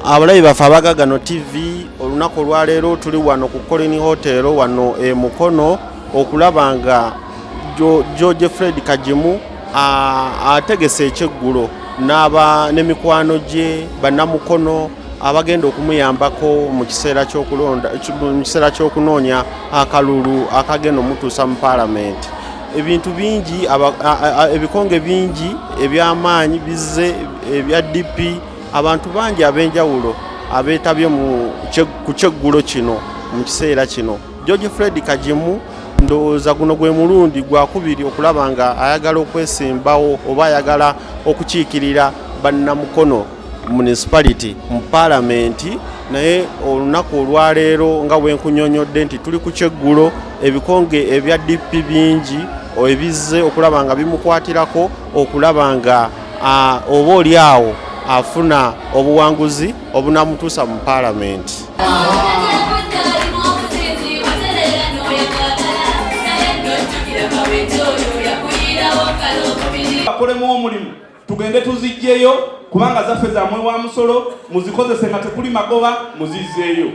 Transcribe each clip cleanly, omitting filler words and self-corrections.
Abalabi baffe abagagano TV olunaku olwaleero tuli wano ku Colin Hotel wano e Mukono okulaba nga George Fred Kajimu ategese ekyeggulo n'emikwano gye bannamukono abagenda okumuyambako mu kiseera ky'okunoonya akalulu akagenda omutuusa mu Parliament. Ebintu bingi ebikonge bingi eby'amaanyi bizze ebya DP abantu bangi ab'enjawulo abeetabye ku kyeggulo kino mu kiseera kino. George Fred Kajimu ndowooza guno gwe mulundi gwakubiri okulaba nga ayagala okwesimbawo oba ayagala okukiikirira bannamukono municipality mu Parliament, naye olunaku olwaleero nga bwenkunyonyodde nti tuli ku kyeggulo ebikonge ebya DP bingi ebizze okulaba nga bimukwatirako okulaba nga oba oli awo afuna obuwanguzi obunamutuusa mu Parliament. Akolemu omulimu tugende tuzijjeyo kubanga zaffe zammwe wa musolo muzikozese nga tekuli magoba muzizzeeyo.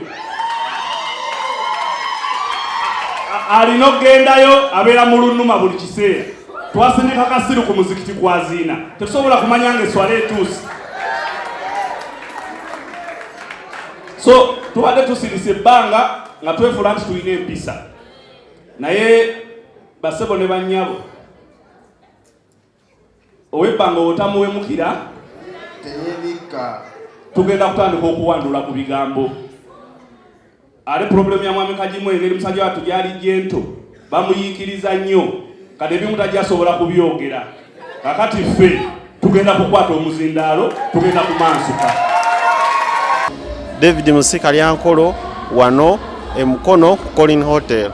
Alina okugendayo abeera mu lunnuma buli kiseera. Twasindika kasiru ku muzikiti gwaziina tetusobola kumanya nga eswala etuuse. So tubadde tusirise ebbanga nga twefuula nti tulina empisa, naye basebo ne bannyabo ow'ebbanga otamuwemukira teyebika. Tugenda kutandika okuwandula ku bigambo. Ale problemu ya Mwami Kajimu engeri musajja wattu gyali gyento bamuyiikiriza nnyo kati ebimu tajjasobola kubyogera. Kakati ffe tugenda kukwata omuzindaalo, tugenda kumansuka. David Musika Lyankolo wano e Mukono ku Colin Hotel.